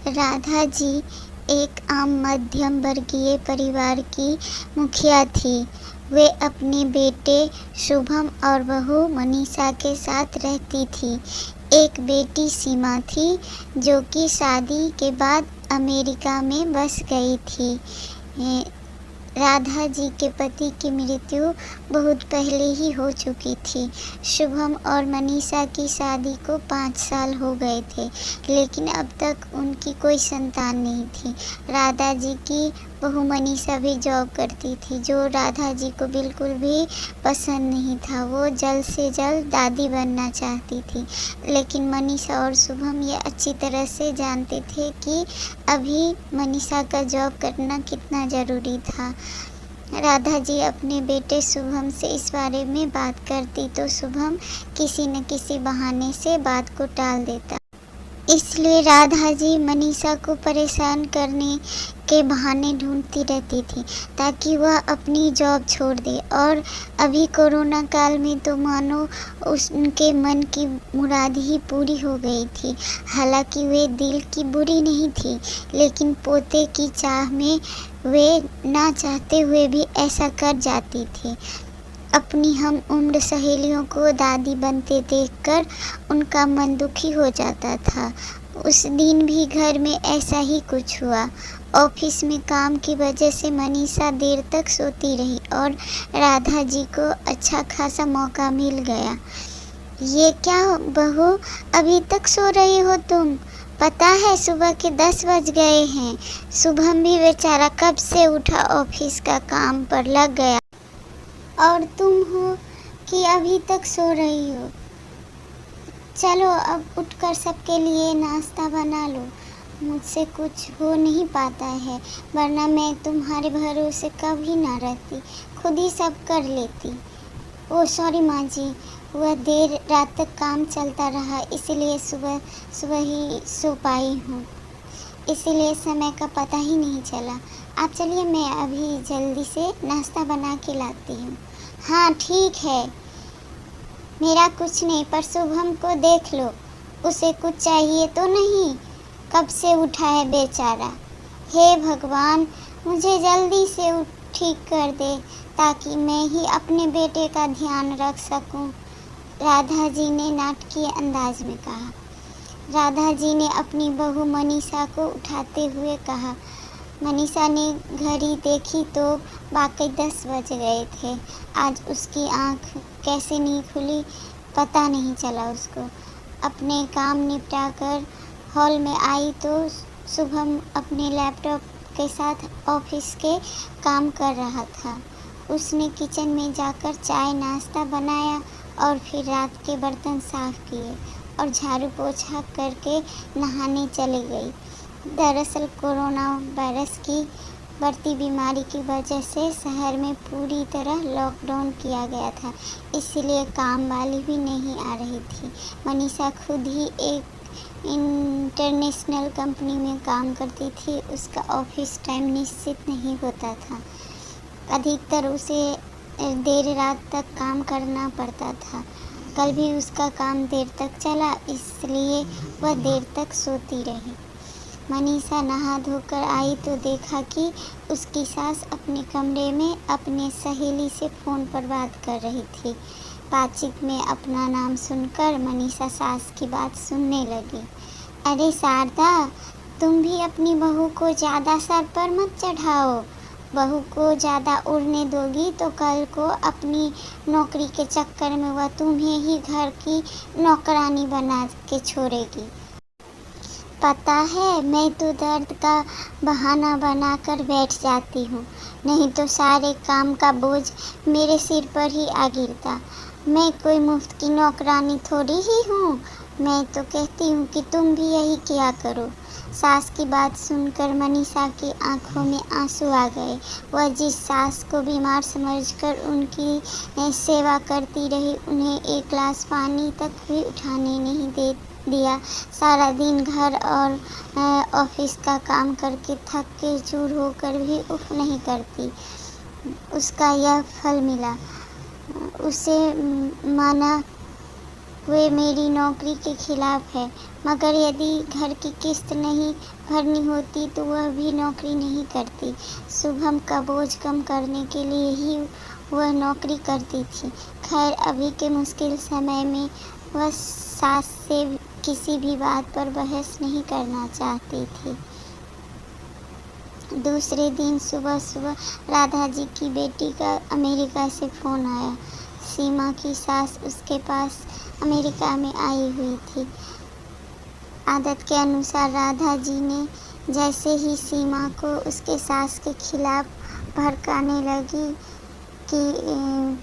राधा जी एक आम मध्यम वर्गीय परिवार की मुखिया थी। वे अपने बेटे शुभम और बहू मनीषा के साथ रहती थी। एक बेटी सीमा थी जो कि शादी के बाद अमेरिका में बस गई थी। राधा जी के पति की मृत्यु बहुत पहले ही हो चुकी थी। शुभम और मनीषा की शादी को 5 साल हो गए थे, लेकिन अब तक उनकी कोई संतान नहीं थी। राधा जी की बहू मनीषा भी जॉब करती थी, जो राधा जी को बिल्कुल भी पसंद नहीं था। वो जल्द से जल्द दादी बनना चाहती थी, लेकिन मनीषा और शुभम ये अच्छी तरह से जानते थे कि अभी मनीषा का जॉब करना कितना ज़रूरी था। राधा जी अपने बेटे शुभम से इस बारे में बात करती तो शुभम किसी न किसी बहाने से बात को टाल देता। इसलिए राधा जी मनीषा को परेशान करने के बहाने ढूंढती रहती थी ताकि वह अपनी जॉब छोड़ दे। और अभी कोरोना काल में तो मानो उनके मन की मुराद ही पूरी हो गई थी। हालांकि वे दिल की बुरी नहीं थी, लेकिन पोते की चाह में वे ना चाहते हुए भी ऐसा कर जाती थी। अपनी हम उम्र सहेलियों को दादी बनते देखकर उनका मन दुखी हो जाता था। उस दिन भी घर में ऐसा ही कुछ हुआ। ऑफिस में काम की वजह से मनीषा देर तक सोती रही और राधा जी को अच्छा खासा मौका मिल गया। ये क्या बहू, अभी तक सो रही हो तुम? पता है सुबह के 10 बज गए हैं। शुभम भी बेचारा कब से उठा ऑफिस का काम पर लग गया, और तुम हो कि अभी तक सो रही हो। चलो अब उठकर सबके लिए नाश्ता बना लो। मुझसे कुछ हो नहीं पाता है, वरना मैं तुम्हारे भरोसे कभी ना रहती, खुद ही सब कर लेती। ओह सॉरी माँ जी, वह देर रात तक काम चलता रहा, इसलिए सुबह सुबह ही सो पाई हूँ, इसीलिए समय का पता ही नहीं चला। आप चलिए, मैं अभी जल्दी से नाश्ता बना के लाती हूँ। हाँ ठीक है, मेरा कुछ नहीं, पर शुभम को देख लो, उसे कुछ चाहिए तो नहीं? कब से उठा है बेचारा। हे भगवान, मुझे जल्दी से ठीक कर दे ताकि मैं ही अपने बेटे का ध्यान रख सकूं, राधा जी ने नाटकीय अंदाज में कहा। राधा जी ने अपनी बहू मनीषा को उठाते हुए कहा। मनीषा ने घड़ी देखी तो वाकई 10 बज गए थे। आज उसकी आंख कैसे नहीं खुली पता नहीं चला उसको। अपने काम निपटाकर हॉल में आई तो शुभम अपने लैपटॉप के साथ ऑफिस के काम कर रहा था। उसने किचन में जाकर चाय नाश्ता बनाया और फिर रात के बर्तन साफ किए और झाड़ू पोछा करके नहाने चली गई। दरअसल कोरोना वायरस की बढ़ती बीमारी की वजह से शहर में पूरी तरह लॉकडाउन किया गया था, इसलिए काम वाली भी नहीं आ रही थी। मनीषा खुद ही एक इंटरनेशनल कंपनी में काम करती थी। उसका ऑफिस टाइम निश्चित नहीं होता था, अधिकतर उसे देर रात तक काम करना पड़ता था। कल भी उसका काम देर तक चला, इसलिए वह देर तक सोती रही। मनीषा नहा धोकर आई तो देखा कि उसकी सास अपने कमरे में अपने सहेली से फ़ोन पर बात कर रही थी। बातचीत में अपना नाम सुनकर मनीषा सास की बात सुनने लगी। अरे शारदा, तुम भी अपनी बहू को ज़्यादा सर पर मत चढ़ाओ। बहू को ज़्यादा उड़ने दोगी तो कल को अपनी नौकरी के चक्कर में वह तुम्हें ही घर की नौकरानी बना के छोड़ेगी। पता है, मैं तो दर्द का बहाना बनाकर बैठ जाती हूँ, नहीं तो सारे काम का बोझ मेरे सिर पर ही आ गिरता। मैं कोई मुफ्त की नौकरानी थोड़ी ही हूँ। मैं तो कहती हूँ कि तुम भी यही किया करो। सास की बात सुनकर मनीषा की आंखों में आंसू आ गए। वह जिस सास को बीमार समझकर उनकी सेवा करती रही, उन्हें एक गिलास पानी तक भी उठाने नहीं दिया। सारा दिन घर और ऑफिस का काम करके थक के चूर होकर भी उफ नहीं करती। उसका यह फल मिला। उसे माना वे मेरी नौकरी के खिलाफ है। मगर यदि घर की किस्त नहीं भरनी होती तो वह भी नौकरी नहीं करती। शुभम का बोझ कम करने के लिए ही वह नौकरी करती थी। खैर अभी के मुश्किल समय में वह सास से किसी भी बात पर बहस नहीं करना चाहती थी। दूसरे दिन सुबह सुबह राधा जी की बेटी का अमेरिका से फ़ोन आया। सीमा की सास उसके पास अमेरिका में आई हुई थी। आदत के अनुसार राधा जी ने जैसे ही सीमा को उसके सास के खिलाफ भड़काने लगी कि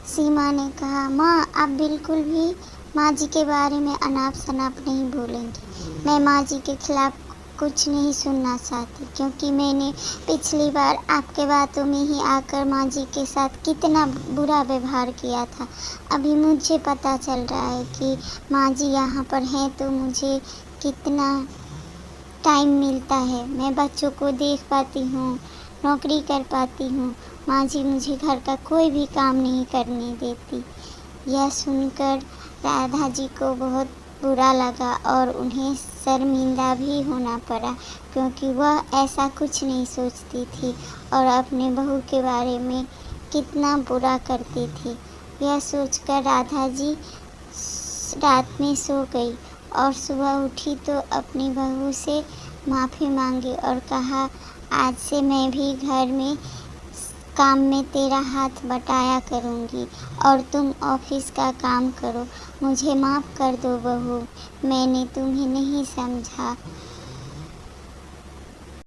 सीमा ने कहा, माँ आप बिल्कुल भी माँ जी के बारे में अनाप शनाप नहीं बोलेंगी। मैं माँ जी के खिलाफ कुछ नहीं सुनना चाहती, क्योंकि मैंने पिछली बार आपके बातों में ही आकर माँ जी के साथ कितना बुरा व्यवहार किया था। अभी मुझे पता चल रहा है कि माँ जी यहाँ पर हैं तो मुझे कितना टाइम मिलता है, मैं बच्चों को देख पाती हूँ, नौकरी कर पाती हूँ। माँ जी मुझे घर का कोई भी काम नहीं करने देती। यह सुनकर राधा जी को बहुत बुरा लगा और उन्हें शर्मिंदा भी होना पड़ा, क्योंकि वह ऐसा कुछ नहीं सोचती थी और अपने बहू के बारे में कितना बुरा करती थी। यह सोचकर राधा जी रात में सो गई और सुबह उठी तो अपनी बहू से माफ़ी मांगी और कहा, आज से मैं भी घर में काम में तेरा हाथ बटाया करूँगी और तुम ऑफिस का काम करो। मुझे माफ़ कर दो बहू, मैंने तुम्हें नहीं समझा।